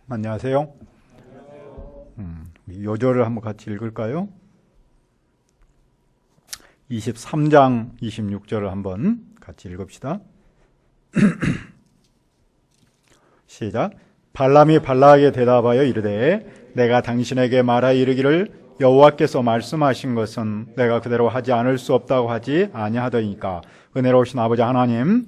안녕하세요. 요절을 한번 같이 읽을까요? 23장 26절을 한번 같이 읽읍시다. 시작. 발람이 발락에게 대답하여 이르되 내가 당신에게 말하 이르기를 여호와께서 말씀하신 것은 내가 그대로 하지 않을 수 없다고 하지 아니하더니까. 은혜로우신 아버지 하나님,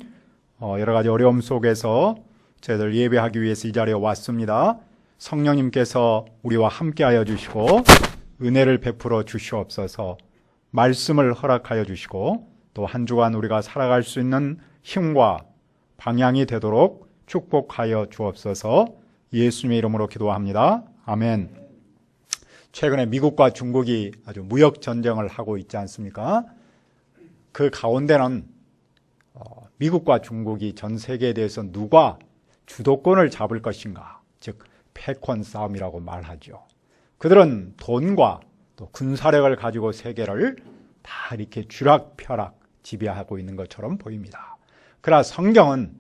여러 가지 어려움 속에서 저희들 예배하기 위해서 이 자리에 왔습니다. 성령님께서 우리와 함께하여 주시고 은혜를 베풀어 주시옵소서. 말씀을 허락하여 주시고 또 한 주간 우리가 살아갈 수 있는 힘과 방향이 되도록 축복하여 주옵소서. 예수님의 이름으로 기도합니다. 아멘. 최근에 미국과 중국이 아주 무역 전쟁을 하고 있지 않습니까? 그 가운데는 미국과 중국이 전 세계에 대해서 누가 주도권을 잡을 것인가, 즉 패권 싸움이라고 말하죠. 그들은 돈과 또 군사력을 가지고 세계를 다 이렇게 쥐락펴락 지배하고 있는 것처럼 보입니다. 그러나 성경은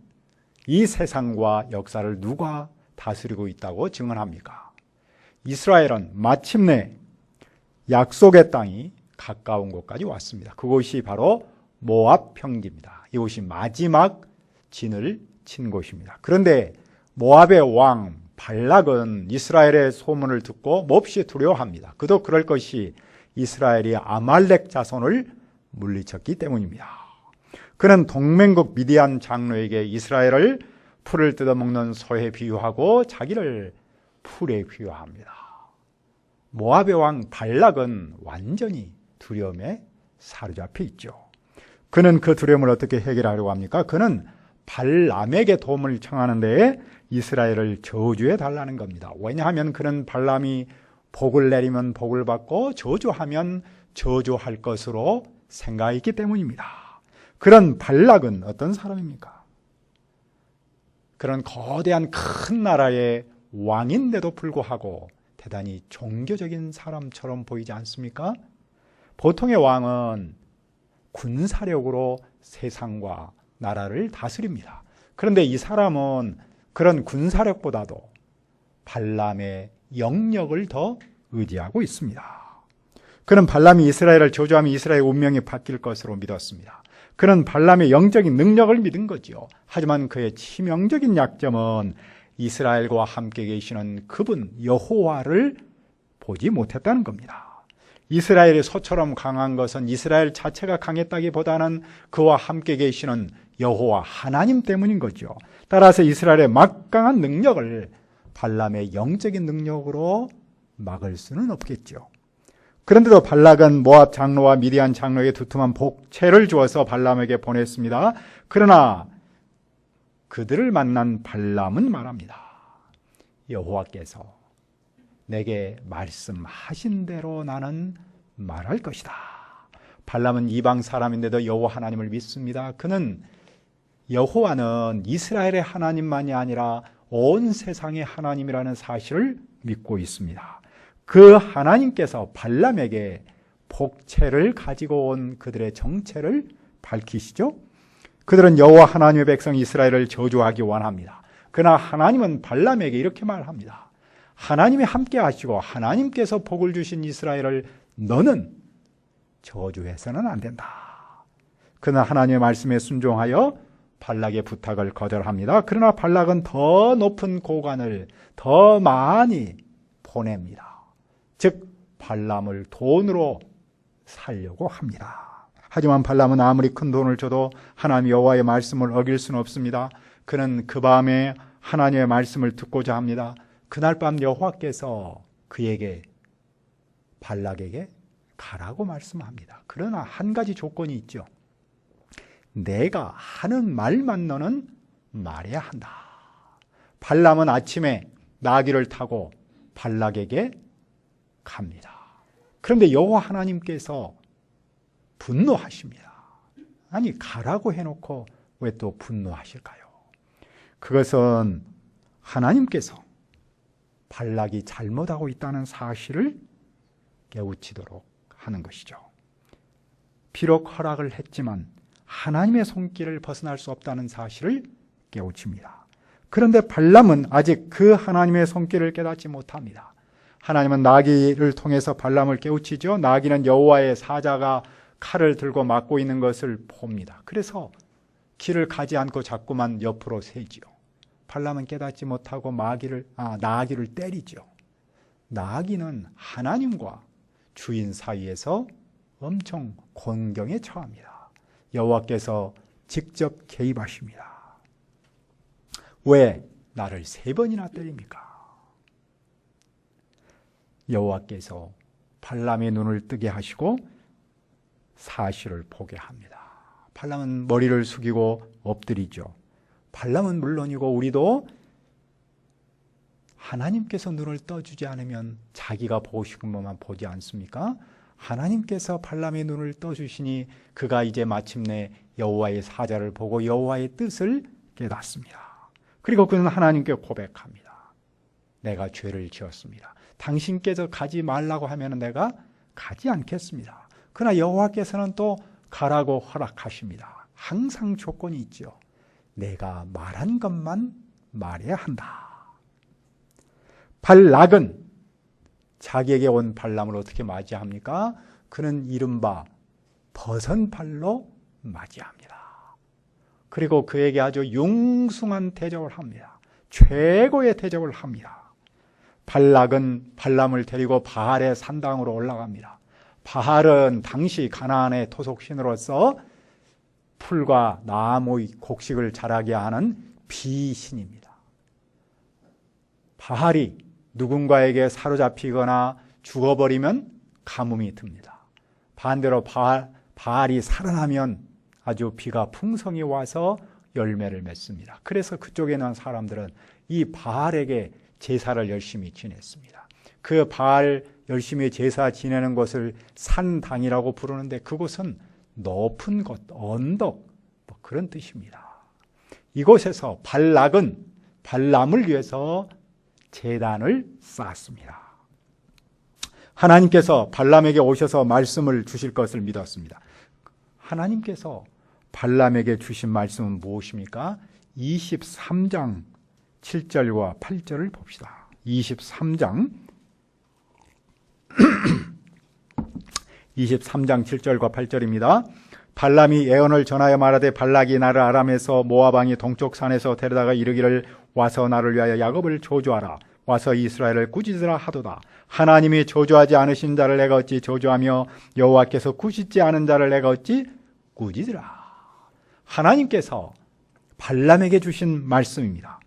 이 세상과 역사를 누가 다스리고 있다고 증언합니까? 이스라엘은 마침내 약속의 땅이 가까운 곳까지 왔습니다. 그곳이 바로 모압 평지입니다. 이곳이 마지막 진을 친 곳입니다. 그런데 모압의 왕 발락은 이스라엘의 소문을 듣고 몹시 두려워합니다. 그도 그럴 것이 이스라엘이 아말렉 자손을 물리쳤기 때문입니다. 그는 동맹국 미디안 장로에게 이스라엘을 풀을 뜯어먹는 소에 비유하고 자기를 풀에 비유합니다. 모압의 왕 발락은 완전히 두려움에 사로잡혀 있죠. 그는 그 두려움을 어떻게 해결하려고 합니까? 그는 발람에게 도움을 청하는 데에 이스라엘을 저주해 달라는 겁니다. 왜냐하면 그는 발람이 복을 내리면 복을 받고 저주하면 저주할 것으로 생각했기 때문입니다. 그런 발락은 어떤 사람입니까? 그런 거대한 큰 나라의 왕인데도 불구하고 대단히 종교적인 사람처럼 보이지 않습니까? 보통의 왕은 군사력으로 세상과 나라를 다스립니다. 그런데 이 사람은 그런 군사력보다도 발람의 영역을 더 의지하고 있습니다. 그는 발람이 이스라엘을 저주하면 이스라엘의 운명이 바뀔 것으로 믿었습니다. 그는 발람의 영적인 능력을 믿은 거죠. 하지만 그의 치명적인 약점은 이스라엘과 함께 계시는 그분 여호와를 보지 못했다는 겁니다. 이스라엘이 소처럼 강한 것은 이스라엘 자체가 강했다기보다는 그와 함께 계시는 여호와 하나님 때문인 거죠. 따라서 이스라엘의 막강한 능력을 발람의 영적인 능력으로 막을 수는 없겠죠. 그런데도 발락은 모압 장로와 미디안 장로에게 두툼한 복채를 주어서 발람에게 보냈습니다. 그러나 그들을 만난 발람은 말합니다. 여호와께서 내게 말씀하신 대로 나는 말할 것이다. 발람은 이방 사람인데도 여호와 하나님을 믿습니다. 그는 여호와는 이스라엘의 하나님만이 아니라 온 세상의 하나님이라는 사실을 믿고 있습니다. 그 하나님께서 발람에게 복채를 가지고 온 그들의 정체를 밝히시죠. 그들은 여호와 하나님의 백성 이스라엘을 저주하기 원합니다. 그러나 하나님은 발람에게 이렇게 말합니다. 하나님이 함께 하시고 하나님께서 복을 주신 이스라엘을 너는 저주해서는 안 된다. 그는 하나님의 말씀에 순종하여 발락의 부탁을 거절합니다. 그러나 발락은 더 높은 고관을 더 많이 보냅니다. 즉 발람을 돈으로 살려고 합니다. 하지만 발람은 아무리 큰 돈을 줘도 하나님 여호와의 말씀을 어길 수는 없습니다. 그는 그 밤에 하나님의 말씀을 듣고자 합니다. 그날 밤 여호와께서 그에게 발락에게 가라고 말씀합니다. 그러나 한 가지 조건이 있죠. 내가 하는 말만 너는 말해야 한다. 발람은 아침에 나귀를 타고 발락에게 갑니다. 그런데 여호와 하나님께서 분노하십니다. 아니 가라고 해놓고 왜 또 분노하실까요? 그것은 하나님께서 발락이 잘못하고 있다는 사실을 깨우치도록 하는 것이죠. 비록 허락을 했지만 하나님의 손길을 벗어날 수 없다는 사실을 깨우칩니다. 그런데 발람은 아직 그 하나님의 손길을 깨닫지 못합니다. 하나님은 나귀를 통해서 발람을 깨우치죠. 나귀는 여호와의 사자가 칼을 들고 막고 있는 것을 봅니다. 그래서 길을 가지 않고 자꾸만 옆으로 새지요. 발람은 깨닫지 못하고 나귀를 때리죠. 나귀는 하나님과 주인 사이에서 엄청 곤경에 처합니다. 여호와께서 직접 개입하십니다. 왜 나를 3번이나 때립니까? 여호와께서 발람의 눈을 뜨게 하시고 사실을 보게 합니다. 발람은 머리를 숙이고 엎드리죠. 발람은 물론이고 우리도 하나님께서 눈을 떠주지 않으면 자기가 보고 싶은 것만 보지 않습니까? 하나님께서 발람의 눈을 떠주시니 그가 이제 마침내 여호와의 사자를 보고 여호와의 뜻을 깨닫습니다. 그리고 그는 하나님께 고백합니다. 내가 죄를 지었습니다. 당신께서 가지 말라고 하면 내가 가지 않겠습니다. 그러나 여호와께서는 또 가라고 허락하십니다. 항상 조건이 있죠. 내가 말한 것만 말해야 한다. 발락은 자기에게 온 발람을 어떻게 맞이합니까? 그는 이른바 버선발로 맞이합니다. 그리고 그에게 아주 융숭한 대접을 합니다. 최고의 대접을 합니다. 발락은 발람을 데리고 바알의 산당으로 올라갑니다. 바알은 당시 가나안의 토속신으로서 풀과 나무의 곡식을 자라게 하는 비신입니다. 바알이 누군가에게 사로잡히거나 죽어버리면 가뭄이 듭니다. 반대로 바알이 살아나면 아주 비가 풍성히 와서 열매를 맺습니다. 그래서 그쪽에 있는 사람들은 이 바알에게 제사를 열심히 지냈습니다. 그 바알 열심히 제사 지내는 곳을 산당이라고 부르는데 그곳은 높은 곳, 언덕 그런 뜻입니다. 이곳에서 발락은 발람을 위해서 제단을 쌓았습니다. 하나님께서 발람에게 오셔서 말씀을 주실 것을 믿었습니다. 하나님께서 발람에게 주신 말씀은 무엇입니까? 23장 7절과 8절을 봅시다. 23장 7절과 8절입니다. 발람이 예언을 전하여 말하되 발락이 나를 아람에서 모압 왕이 동쪽 산에서 데려다가 이르기를 와서 나를 위하여 야곱을 저주하라. 와서 이스라엘을 꾸짖으라 하도다. 하나님이 저주하지 않으신 자를 내가 어찌 저주하며 여호와께서 꾸짖지 않은 자를 내가 어찌 꾸짖으라. 하나님께서 발람에게 주신 말씀입니다.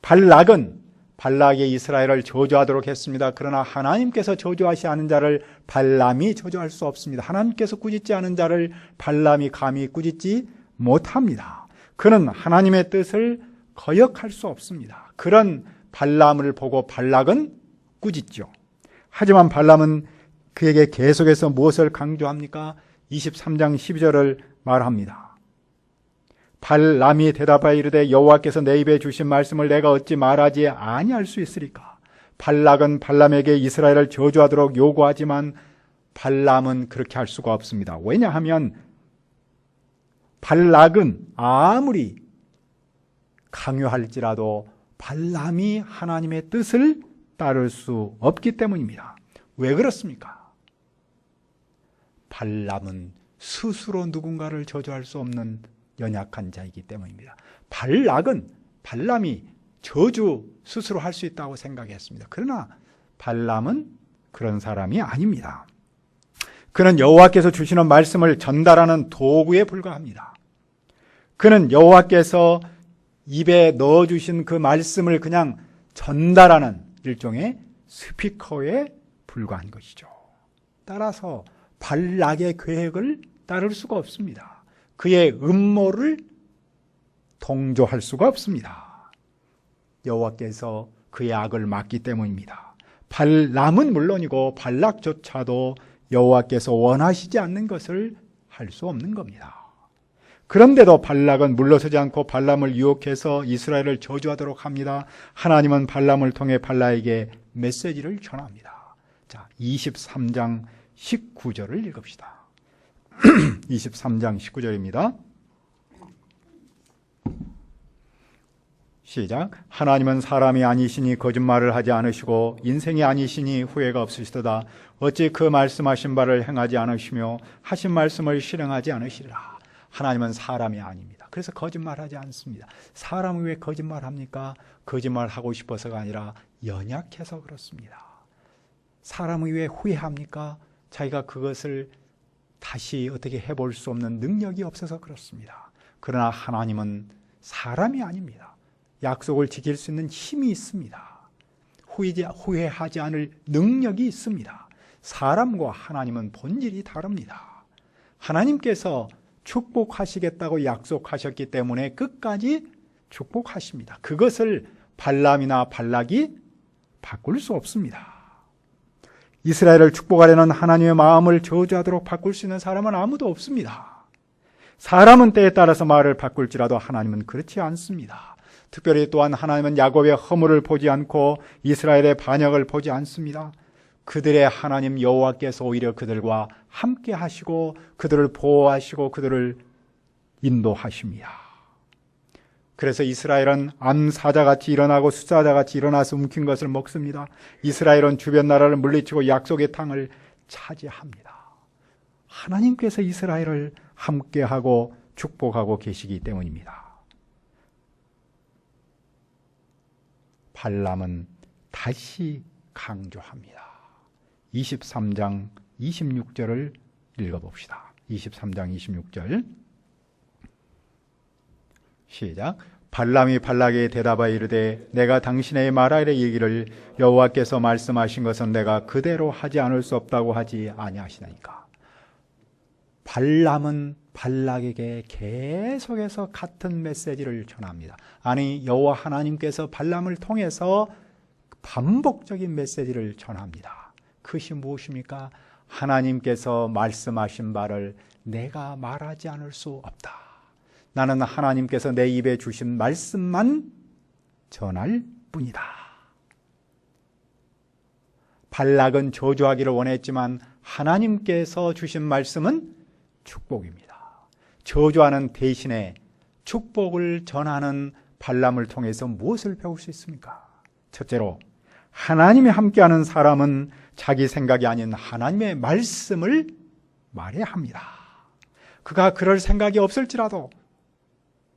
발락은 발락이 이스라엘을 저주하도록 했습니다. 그러나 하나님께서 저주하지 않은 자를 발람이 저주할 수 없습니다. 하나님께서 꾸짖지 않은 자를 발람이 감히 꾸짖지 못합니다. 그는 하나님의 뜻을 거역할 수 없습니다. 그런 발람을 보고 발락은 꾸짖죠. 하지만 발람은 그에게 계속해서 무엇을 강조합니까? 23장 12절을 말합니다. 발람이 대답하여 이르되 여호와께서 내 입에 주신 말씀을 내가 어찌 말하지 아니할 수 있으리까? 발락은 발람에게 이스라엘을 저주하도록 요구하지만 발람은 그렇게 할 수가 없습니다. 왜냐하면 발락은 아무리 강요할지라도 발람이 하나님의 뜻을 따를 수 없기 때문입니다. 왜 그렇습니까? 발람은 스스로 누군가를 저주할 수 없는 연약한 자이기 때문입니다. 발람이 저주 스스로 할 수 있다고 생각했습니다. 그러나 발람은 그런 사람이 아닙니다. 그는 여호와께서 주시는 말씀을 전달하는 도구에 불과합니다. 그는 여호와께서 입에 넣어주신 그 말씀을 그냥 전달하는 일종의 스피커에 불과한 것이죠. 따라서 발락의 계획을 따를 수가 없습니다. 그의 음모를 동조할 수가 없습니다. 여호와께서 그의 악을 막기 때문입니다. 발람은 물론이고 발락조차도 여호와께서 원하시지 않는 것을 할 수 없는 겁니다. 그런데도 발락은 물러서지 않고 발람을 유혹해서 이스라엘을 저주하도록 합니다. 하나님은 발람을 통해 발락에게 메시지를 전합니다. 자, 23장 19절을 읽읍시다. 23장 19절입니다. 시작. 하나님은 사람이 아니시니 거짓말을 하지 않으시고 인생이 아니시니 후회가 없으시도다. 어찌 그 말씀하신 바를 행하지 않으시며 하신 말씀을 실행하지 않으시리라. 하나님은 사람이 아닙니다. 그래서 거짓말하지 않습니다. 사람은 왜 거짓말합니까? 거짓말하고 싶어서가 아니라 연약해서 그렇습니다. 사람은 왜 후회합니까? 자기가 그것을 다시 어떻게 해볼 수 없는 능력이 없어서 그렇습니다. 그러나 하나님은 사람이 아닙니다. 약속을 지킬 수 있는 힘이 있습니다. 후회하지 않을 능력이 있습니다. 사람과 하나님은 본질이 다릅니다. 하나님께서 축복하시겠다고 약속하셨기 때문에 끝까지 축복하십니다. 그것을 발람이나 발락이 바꿀 수 없습니다. 이스라엘을 축복하려는 하나님의 마음을 저주하도록 바꿀 수 있는 사람은 아무도 없습니다. 사람은 때에 따라서 말을 바꿀지라도 하나님은 그렇지 않습니다. 특별히 또한 하나님은 야곱의 허물을 보지 않고 이스라엘의 반역을 보지 않습니다. 그들의 하나님 여호와께서 오히려 그들과 함께 하시고 그들을 보호하시고 그들을 인도하십니다. 그래서 이스라엘은 암사자같이 일어나고 숫사자같이 일어나서 움킨 것을 먹습니다. 이스라엘은 주변 나라를 물리치고 약속의 땅을 차지합니다. 하나님께서 이스라엘을 함께하고 축복하고 계시기 때문입니다. 발람은 다시 강조합니다. 23장 26절을 읽어봅시다. 23장 26절 시작. 발람이 발락에게 대답하여 이르되 내가 당신의 말하려 얘기를 여호와께서 말씀하신 것은 내가 그대로 하지 않을 수 없다고 하지 아니하시나이까. 발람은 발락에게 계속해서 같은 메시지를 전합니다. 아니 여호와 하나님께서 발람을 통해서 반복적인 메시지를 전합니다. 그것이 무엇입니까? 하나님께서 말씀하신 바를 내가 말하지 않을 수 없다. 나는 하나님께서 내 입에 주신 말씀만 전할 뿐이다. 발락은 저주하기를 원했지만 하나님께서 주신 말씀은 축복입니다. 저주하는 대신에 축복을 전하는 발람을 통해서 무엇을 배울 수 있습니까? 첫째로 하나님이 함께하는 사람은 자기 생각이 아닌 하나님의 말씀을 말해야 합니다. 그가 그럴 생각이 없을지라도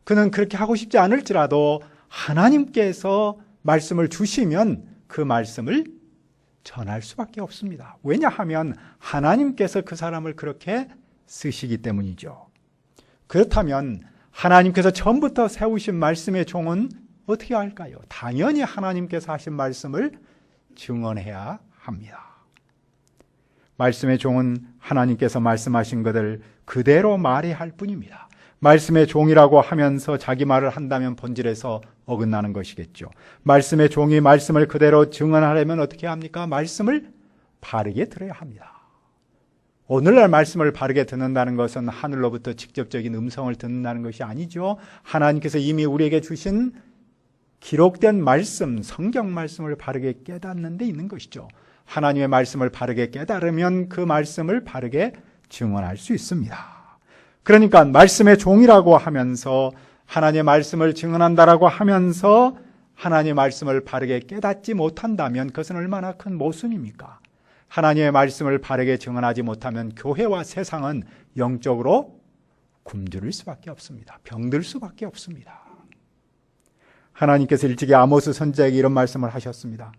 그는 그렇게 하고 싶지 않을지라도 하나님께서 말씀을 주시면 그 말씀을 전할 수밖에 없습니다. 왜냐하면 하나님께서 그 사람을 그렇게 쓰시기 때문이죠. 그렇다면 하나님께서 처음부터 세우신 말씀의 종은 어떻게 할까요? 당연히 하나님께서 하신 말씀을 증언해야 합니다. 말씀의 종은 하나님께서 말씀하신 것을 그대로 말해야 할 뿐입니다. 말씀의 종이라고 하면서 자기 말을 한다면 본질에서 어긋나는 것이겠죠. 말씀의 종이 말씀을 그대로 증언하려면 어떻게 합니까? 말씀을 바르게 들어야 합니다. 오늘날 말씀을 바르게 듣는다는 것은 하늘로부터 직접적인 음성을 듣는다는 것이 아니죠. 하나님께서 이미 우리에게 주신 기록된 말씀, 성경 말씀을 바르게 깨닫는 데 있는 것이죠. 하나님의 말씀을 바르게 깨달으면 그 말씀을 바르게 증언할 수 있습니다. 그러니까 말씀의 종이라고 하면서 하나님의 말씀을 증언한다라고 하면서 하나님의 말씀을 바르게 깨닫지 못한다면 그것은 얼마나 큰 모순입니까? 하나님의 말씀을 바르게 증언하지 못하면 교회와 세상은 영적으로 굶주릴 수밖에 없습니다. 병들 수밖에 없습니다. 하나님께서 일찍이 아모스 선지자에게 이런 말씀을 하셨습니다.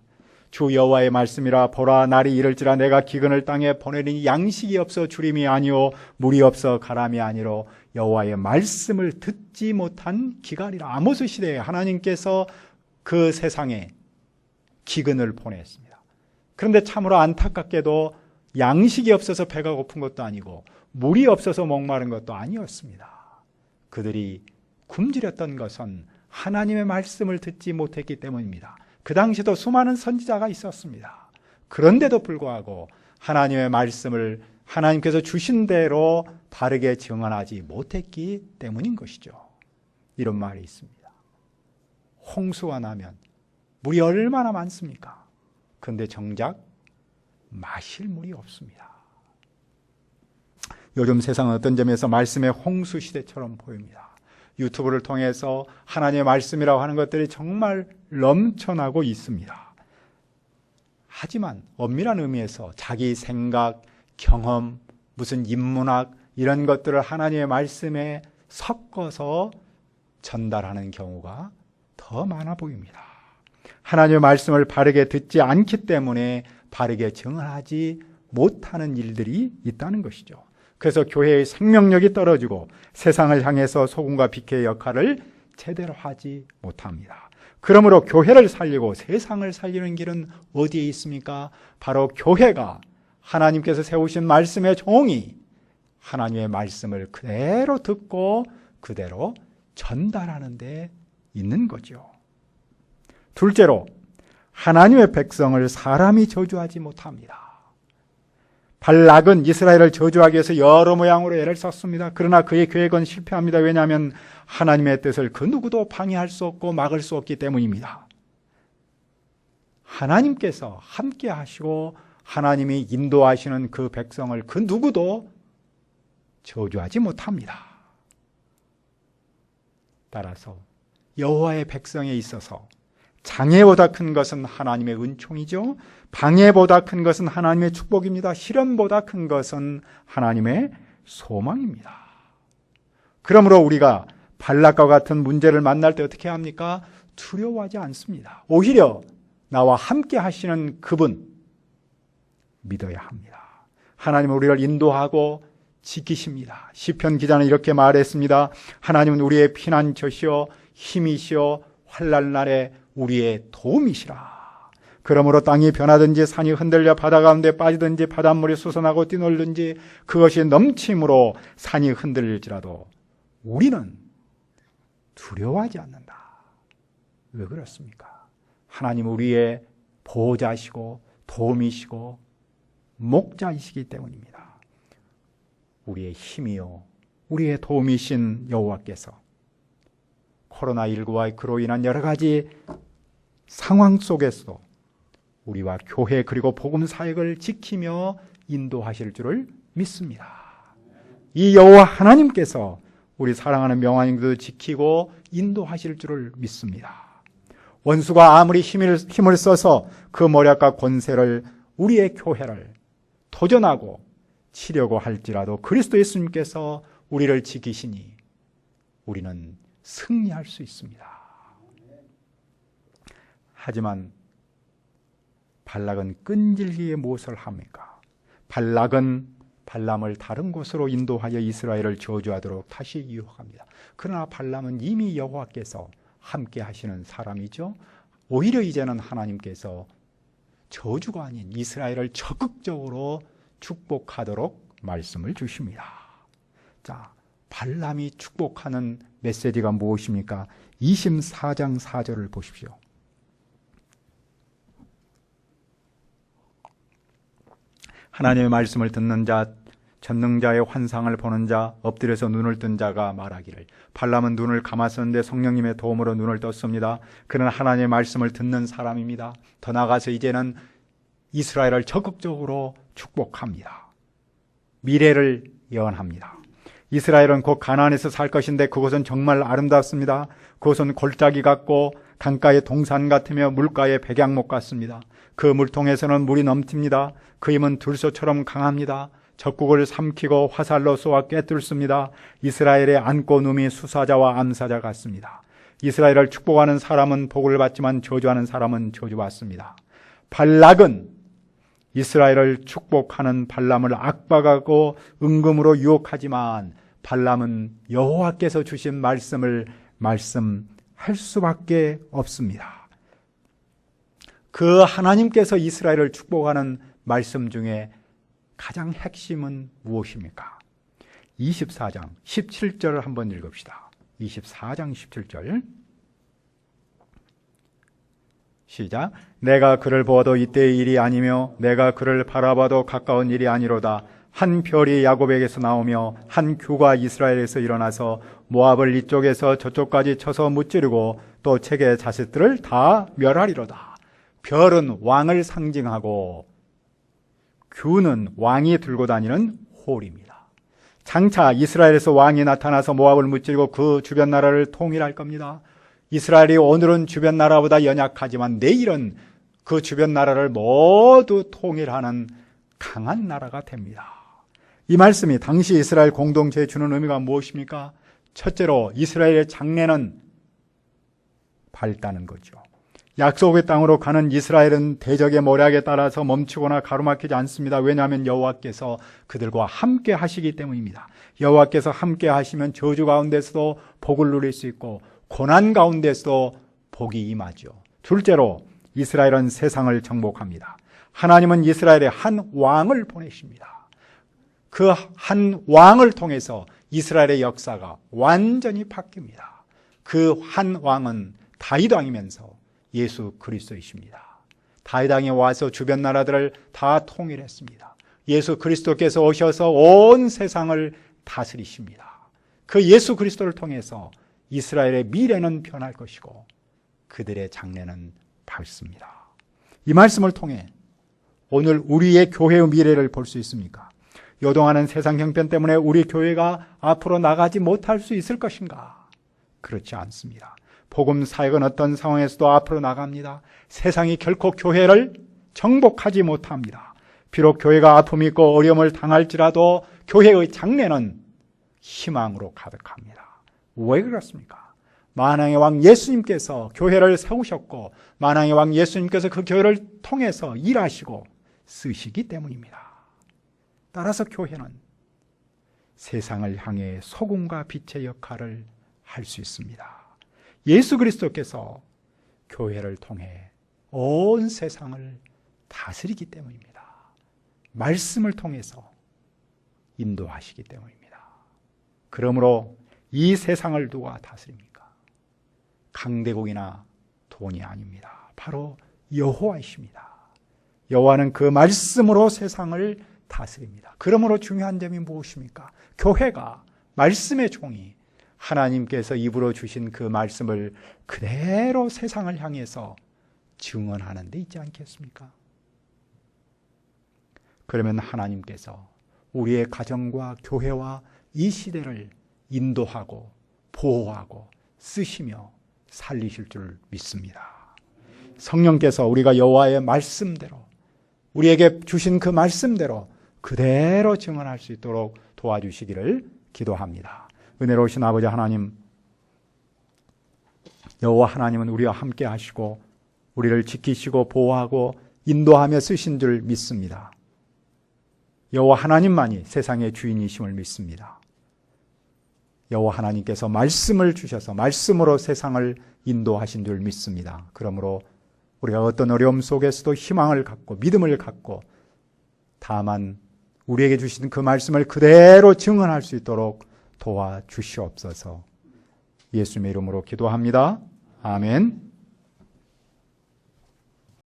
주 여호와의 말씀이라 보라 날이 이를지라 내가 기근을 땅에 보내리니 양식이 없어 주림이 아니오 물이 없어 가람이 아니로 여호와의 말씀을 듣지 못한 기간이라. 아모스 시대에 하나님께서 그 세상에 기근을 보냈습니다. 그런데 참으로 안타깝게도 양식이 없어서 배가 고픈 것도 아니고 물이 없어서 목마른 것도 아니었습니다. 그들이 굶주렸던 것은 하나님의 말씀을 듣지 못했기 때문입니다. 그 당시도 수많은 선지자가 있었습니다. 그런데도 불구하고 하나님의 말씀을 하나님께서 주신 대로 바르게 증언하지 못했기 때문인 것이죠. 이런 말이 있습니다. 홍수가 나면 물이 얼마나 많습니까? 그런데 정작 마실 물이 없습니다. 요즘 세상은 어떤 점에서 말씀의 홍수 시대처럼 보입니다. 유튜브를 통해서 하나님의 말씀이라고 하는 것들이 정말 넘쳐나고 있습니다. 하지만 엄밀한 의미에서 자기 생각, 경험, 무슨 인문학 이런 것들을 하나님의 말씀에 섞어서 전달하는 경우가 더 많아 보입니다. 하나님의 말씀을 바르게 듣지 않기 때문에 바르게 증언하지 못하는 일들이 있다는 것이죠. 그래서 교회의 생명력이 떨어지고 세상을 향해서 소금과 빛의 역할을 제대로 하지 못합니다. 그러므로 교회를 살리고 세상을 살리는 길은 어디에 있습니까? 바로 교회가 하나님께서 세우신 말씀의 종이 하나님의 말씀을 그대로 듣고 그대로 전달하는 데 있는 거죠. 둘째로, 하나님의 백성을 사람이 저주하지 못합니다. 발락은 이스라엘을 저주하기 위해서 여러 모양으로 애를 썼습니다. 그러나 그의 계획은 실패합니다. 왜냐하면 하나님의 뜻을 그 누구도 방해할 수 없고 막을 수 없기 때문입니다. 하나님께서 함께 하시고 하나님이 인도하시는 그 백성을 그 누구도 저주하지 못합니다. 따라서 여호와의 백성에 있어서 장애보다 큰 것은 하나님의 은총이죠. 방해보다 큰 것은 하나님의 축복입니다. 시련보다 큰 것은 하나님의 소망입니다. 그러므로 우리가 발락과 같은 문제를 만날 때 어떻게 합니까? 두려워하지 않습니다. 오히려 나와 함께 하시는 그분 믿어야 합니다. 하나님은 우리를 인도하고 지키십니다. 시편 기자는 이렇게 말했습니다. 하나님은 우리의 피난처시오 힘이시오 환난날에 우리의 도움이시라. 그러므로 땅이 변하든지 산이 흔들려 바다 가운데 빠지든지 바닷물이 솟아나고 뛰놀든지 그것이 넘침으로 산이 흔들릴지라도 우리는 두려워하지 않는다. 왜 그렇습니까? 하나님 우리의 보호자시고 도움이시고 목자이시기 때문입니다. 우리의 힘이요 우리의 도움이신 여호와께서 코로나19와 그로 인한 여러 가지 상황 속에서도 우리와 교회 그리고 복음 사역을 지키며 인도하실 줄을 믿습니다. 이 여호와 하나님께서 우리 사랑하는 명환인들도 지키고 인도하실 줄을 믿습니다. 원수가 아무리 힘을 써서 그 모략과 권세를 우리의 교회를 도전하고 치려고 할지라도 그리스도 예수님께서 우리를 지키시니 우리는 승리할 수 있습니다. 하지만 발락은 끈질기게 무엇을 합니까? 발락은 발람을 다른 곳으로 인도하여 이스라엘을 저주하도록 다시 유혹합니다. 그러나 발람은 이미 여호와께서 함께 하시는 사람이죠. 오히려 이제는 하나님께서 저주가 아닌 이스라엘을 적극적으로 축복하도록 말씀을 주십니다. 자, 발람이 축복하는 메시지가 무엇입니까? 24장 4절을 보십시오. 하나님의 말씀을 듣는 자, 전능자의 환상을 보는 자, 엎드려서 눈을 뜬 자가 말하기를 발람은 눈을 감았었는데 성령님의 도움으로 눈을 떴습니다. 그는 하나님의 말씀을 듣는 사람입니다. 더 나아가서 이제는 이스라엘을 적극적으로 축복합니다. 미래를 예언합니다. 이스라엘은 곧 가나안에서 살 것인데 그곳은 정말 아름답습니다. 그곳은 골짜기 같고 강가의 동산 같으며 물가의 백양목 같습니다. 그 물통에서는 물이 넘칩니다. 그 힘은 들소처럼 강합니다. 적국을 삼키고 화살로 쏘아 꿰뚫습니다. 이스라엘의 안고 눔이 수사자와 암사자 같습니다. 이스라엘을 축복하는 사람은 복을 받지만 저주하는 사람은 저주받습니다. 발락은 이스라엘을 축복하는 발람을 압박하고 은금으로 유혹하지만 발람은 여호와께서 주신 말씀을 말씀할 수밖에 없습니다. 그 하나님께서 이스라엘을 축복하는 말씀 중에 가장 핵심은 무엇입니까? 24장 17절을 한번 읽읍시다. 24장 17절 시작. 내가 그를 보아도 이때의 일이 아니며 내가 그를 바라봐도 가까운 일이 아니로다. 한 별이 야곱에게서 나오며 한 규가 이스라엘에서 일어나서 모압을 이쪽에서 저쪽까지 쳐서 무찌르고 또 책의 자식들을 다 멸하리로다. 별은 왕을 상징하고 규는 왕이 들고 다니는 홀입니다. 장차 이스라엘에서 왕이 나타나서 모압을 무찌르고 그 주변 나라를 통일할 겁니다. 이스라엘이 오늘은 주변 나라보다 연약하지만 내일은 그 주변 나라를 모두 통일하는 강한 나라가 됩니다. 이 말씀이 당시 이스라엘 공동체에 주는 의미가 무엇입니까? 첫째로 이스라엘의 장래는 밝다는 거죠. 약속의 땅으로 가는 이스라엘은 대적의 모략에 따라서 멈추거나 가로막히지 않습니다. 왜냐하면 여호와께서 그들과 함께 하시기 때문입니다. 여호와께서 함께 하시면 저주 가운데서도 복을 누릴 수 있고 고난 가운데서도 복이 임하죠. 둘째로 이스라엘은 세상을 정복합니다. 하나님은 이스라엘에 한 왕을 보내십니다. 그 한 왕을 통해서 이스라엘의 역사가 완전히 바뀝니다. 그 한 왕은 다윗 왕이면서 예수 그리스도이십니다. 다윗 왕이 와서 주변 나라들을 다 통일했습니다. 예수 그리스도께서 오셔서 온 세상을 다스리십니다. 그 예수 그리스도를 통해서 이스라엘의 미래는 변할 것이고 그들의 장래는 밝습니다. 이 말씀을 통해 오늘 우리의 교회의 미래를 볼 수 있습니까? 요동하는 세상 형편 때문에 우리 교회가 앞으로 나가지 못할 수 있을 것인가? 그렇지 않습니다. 복음 사역은 어떤 상황에서도 앞으로 나갑니다. 세상이 결코 교회를 정복하지 못합니다. 비록 교회가 아픔이 있고 어려움을 당할지라도 교회의 장래는 희망으로 가득합니다. 왜 그렇습니까? 만왕의 왕 예수님께서 교회를 세우셨고 만왕의 왕 예수님께서 그 교회를 통해서 일하시고 쓰시기 때문입니다. 따라서 교회는 세상을 향해 소금과 빛의 역할을 할 수 있습니다. 예수 그리스도께서 교회를 통해 온 세상을 다스리기 때문입니다. 말씀을 통해서 인도하시기 때문입니다. 그러므로 이 세상을 누가 다스립니까? 강대국이나 돈이 아닙니다. 바로 여호와이십니다. 여호와는 그 말씀으로 세상을 다스립니다. 그러므로 중요한 점이 무엇입니까? 교회가 말씀의 종이 하나님께서 입으로 주신 그 말씀을 그대로 세상을 향해서 증언하는 데 있지 않겠습니까? 그러면 하나님께서 우리의 가정과 교회와 이 시대를 인도하고 보호하고 쓰시며 살리실 줄 믿습니다. 성령께서 우리가 여호와의 말씀대로 우리에게 주신 그 말씀대로 그대로 증언할 수 있도록 도와주시기를 기도합니다. 은혜로우신 아버지 하나님, 여호와 하나님은 우리와 함께 하시고 우리를 지키시고 보호하고 인도하며 쓰신 줄 믿습니다. 여호와 하나님만이 세상의 주인이심을 믿습니다. 여호와 하나님께서 말씀을 주셔서 말씀으로 세상을 인도하신 줄 믿습니다. 그러므로 우리가 어떤 어려움 속에서도 희망을 갖고 믿음을 갖고 다만 우리에게 주신 그 말씀을 그대로 증언할 수 있도록 도와주시옵소서. 예수님의 이름으로 기도합니다. 아멘.